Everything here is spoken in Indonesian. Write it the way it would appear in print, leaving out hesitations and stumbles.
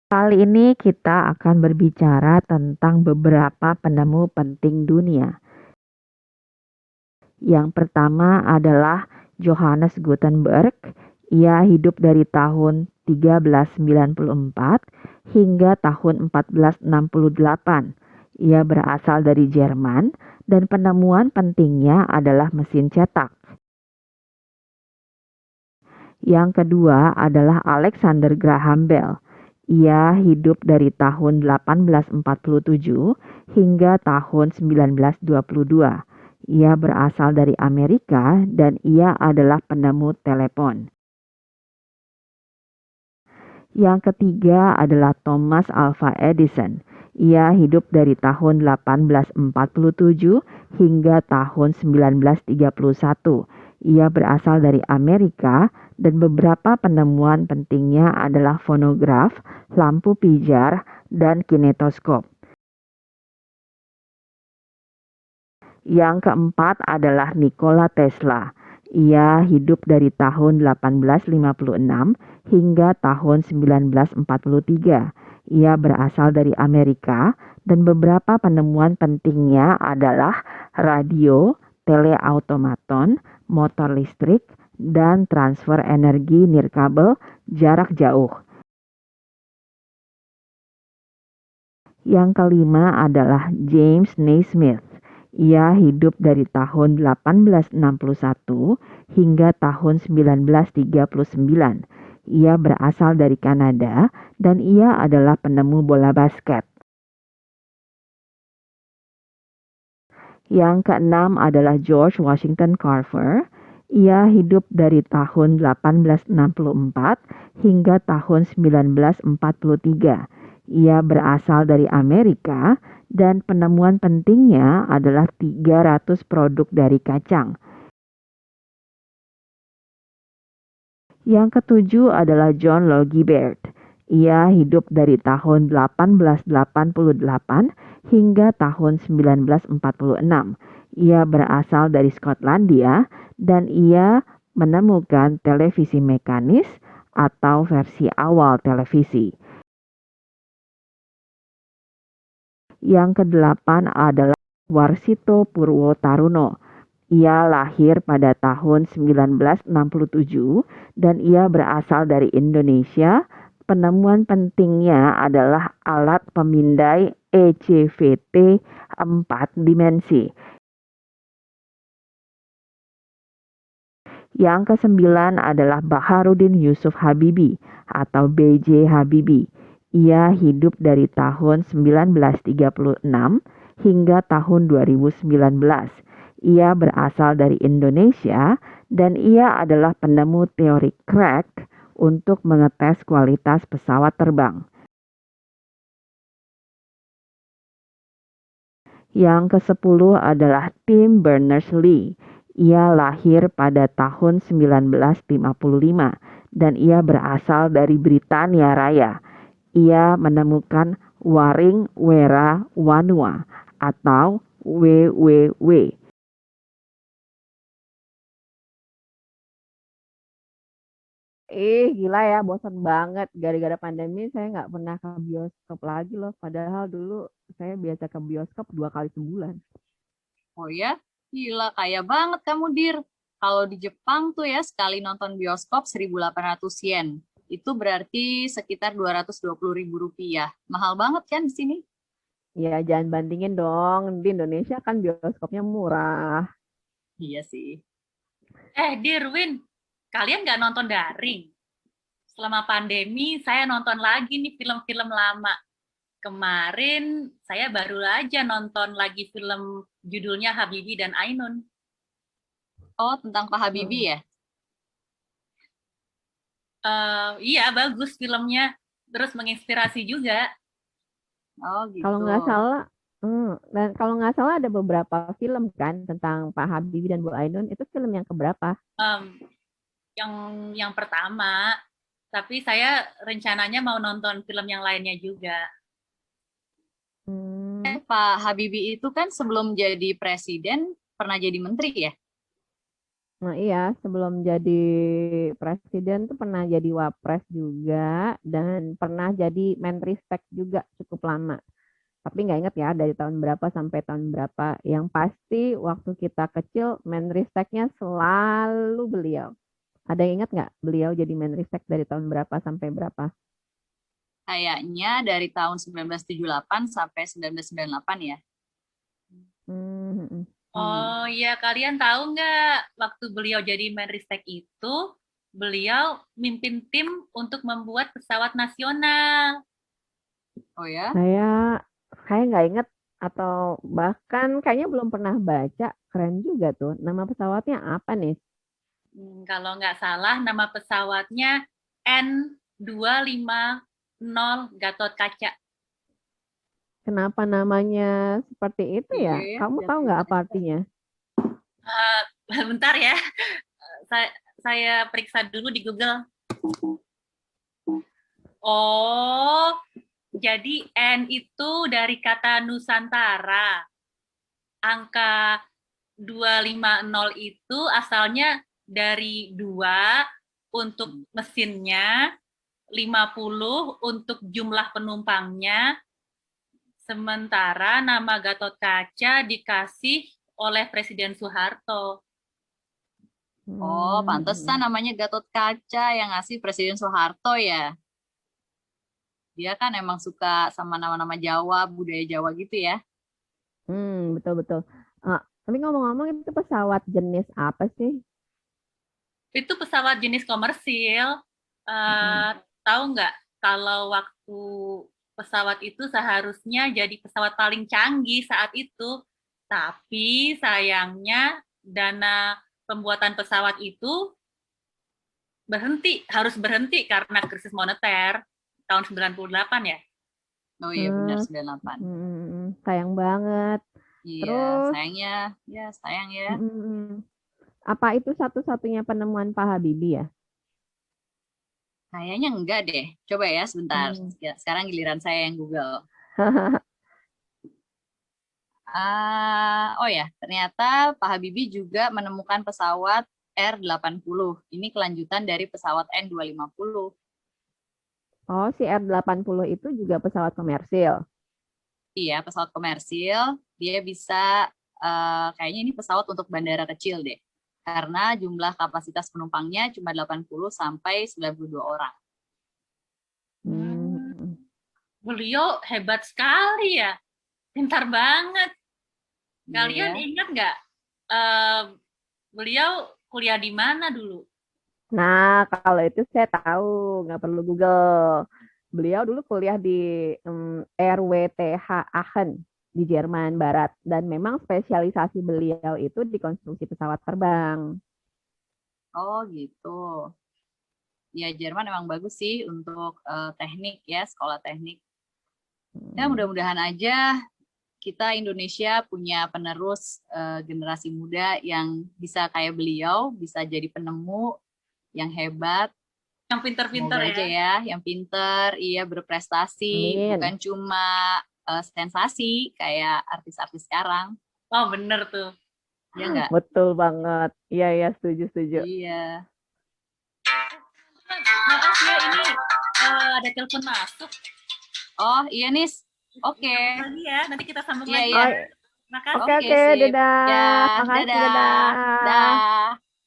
Kali ini kita akan berbicara tentang beberapa penemu penting dunia. Yang pertama adalah Johannes Gutenberg. Ia hidup dari tahun 1394 hingga tahun 1468. Ia berasal dari Jerman dan penemuan pentingnya adalah mesin cetak. Yang kedua adalah Alexander Graham Bell. Ia hidup dari tahun 1847 hingga tahun 1922. Ia berasal dari Amerika dan ia adalah penemu telepon. Yang ketiga adalah Thomas Alva Edison. Ia hidup dari tahun 1847 hingga tahun 1931. Ia berasal dari Amerika dan beberapa penemuan pentingnya adalah fonograf, lampu pijar, dan kinetoskop. Yang keempat adalah Nikola Tesla. Ia hidup dari tahun 1856 hingga tahun 1943. Ia berasal dari Amerika dan beberapa penemuan pentingnya adalah radio, teleautomaton, motor listrik, dan transfer energi nirkabel jarak jauh. Yang kelima adalah James Naismith. Ia hidup dari tahun 1861 hingga tahun 1939. Ia berasal dari Kanada dan ia adalah penemu bola basket. Yang keenam adalah George Washington Carver. Ia hidup dari tahun 1864 hingga tahun 1943. Ia berasal dari Amerika dan penemuan pentingnya adalah 300 produk dari kacang. Yang ketujuh adalah John Logie Baird. Ia hidup dari tahun 1888 hingga tahun 1946. Ia berasal dari Skotlandia dan ia menemukan televisi mekanis atau versi awal televisi. Yang kedelapan adalah Warsito Purwo Taruno. Ia lahir pada tahun 1967 dan ia berasal dari Indonesia. Penemuan pentingnya adalah alat pemindai ECVT 4 dimensi. Yang kesembilan adalah Baharudin Yusuf Habibie atau B.J. Habibie. Ia hidup dari tahun 1936 hingga tahun 2019. Ia berasal dari Indonesia dan ia adalah penemu teori crack untuk mengetes kualitas pesawat terbang. Yang ke-10 adalah Tim Berners-Lee. Ia lahir pada tahun 1955 dan ia berasal dari Britania Raya. Ia menemukan waring wera wanua atau WWW. Gila ya, bosan banget. Gara-gara pandemi saya nggak pernah ke bioskop lagi loh. Padahal dulu saya biasa ke bioskop 2 kali sebulan. Oh ya? Gila, kaya banget kamu, Dir. Kalau di Jepang tuh ya, sekali nonton bioskop 1.800 yen. Itu berarti sekitar 220.000 rupiah. Mahal banget kan di sini? Ya, jangan bandingin dong. Di Indonesia kan bioskopnya murah. Iya sih. Dirwin, kalian nggak nonton daring? Selama pandemi, saya nonton lagi nih film-film lama. Kemarin, saya baru aja nonton lagi film judulnya Habibie dan Ainun. Oh, tentang Pak Habibie ya? Iya, bagus filmnya. Terus menginspirasi juga. Oh, Kalau gitu. nggak salah, dan kalau nggak salah ada beberapa film kan tentang Pak Habibie dan Bu Ainun. Itu film yang keberapa? Um, yang yang pertama, tapi saya rencananya mau nonton film yang lainnya juga. Hmm, Pak Habibie itu kan sebelum jadi presiden pernah jadi menteri ya? Nah iya, sebelum jadi presiden tuh pernah jadi wapres juga dan pernah jadi Menristek juga cukup lama. Tapi nggak inget ya dari tahun berapa sampai tahun berapa. Yang pasti waktu kita kecil Menristeknya selalu beliau. Ada yang ingat nggak beliau jadi Menristek dari tahun berapa sampai berapa? Kayaknya dari tahun 1978 sampai 1998 ya. Hmm, hmm, hmm. Oh iya, kalian tahu nggak waktu beliau jadi Menristek itu, beliau mimpin tim untuk membuat pesawat nasional. Oh ya? Saya saya nggak inget atau bahkan kayaknya belum pernah baca. Keren juga tuh. Nama pesawatnya apa nih? Kalau nggak salah nama pesawatnya N250 Gatot Kaca. Kenapa namanya seperti itu Iya ya? ya, Kamu jam tahu nggak apa terbangnya keren. artinya? Eh, bentar ya, saya, saya periksa dulu di Google. Oh, jadi N itu dari kata Nusantara. Angka 250 itu asalnya dari 2 untuk mesinnya, 50 untuk jumlah penumpangnya, sementara nama Gatot Kaca dikasih oleh Presiden Soeharto. Oh, pantesan Hmm, namanya Gatot Kaca yang ngasih Presiden Soeharto ya. Dia kan emang suka sama nama-nama Jawa, budaya Jawa gitu ya. betul betul. Tapi ngomong-ngomong itu pesawat jenis apa sih? Itu pesawat jenis komersil. Hmm. Eh, tahu nggak kalau waktu pesawat itu seharusnya jadi pesawat paling canggih saat itu, tapi sayangnya dana pembuatan pesawat itu harus berhenti karena krisis moneter tahun 98 ya. Oh iya benar Hmm, 98. sayang banget. Iya, Terus, sayangnya ya sayang ya. apa itu satu-satunya penemuan Pak Habibie ya? Kayaknya enggak deh. Coba ya sebentar. Hmm. Sekarang giliran saya yang Google. Oh ya, ternyata Pak Habibie juga menemukan pesawat R80. Ini kelanjutan dari pesawat N250. Oh, si R80 itu juga pesawat komersil. Iya, pesawat komersil. Dia bisa, kayaknya ini pesawat untuk bandara kecil deh. Karena jumlah kapasitas penumpangnya cuma 80 sampai 92 orang. Hmm. Beliau hebat sekali ya, pintar banget. Kalian Iya. ingat nggak, eh, beliau kuliah di mana dulu? Nah, kalau itu saya tahu, nggak perlu Google. Beliau dulu kuliah di RWTH Aachen di Jerman Barat dan memang spesialisasi beliau itu di konstruksi pesawat terbang. Oh gitu. Ya Jerman emang bagus sih untuk teknik ya, sekolah teknik. Ya Hmm. mudah-mudahan aja kita Indonesia punya penerus generasi muda yang bisa kayak beliau, bisa jadi penemu yang hebat. Yang pintar-pintar Semoga ya. aja ya, yang pinter, iya berprestasi, bukan Amin. cuma sensasi kayak artis-artis sekarang. Oh bener tuh. Ya enggak? Betul banget. Iya, iya, setuju, setuju. Iya. Maaf ya ini ada telepon masuk. Oh iya nih. Oke. Sambung lagi ya, nanti kita sambung Iya lagi. iya. Oh, Makasih. oke, Oke oke, sip. dadah. Ya, Makasih, dadah. dadah. Dah.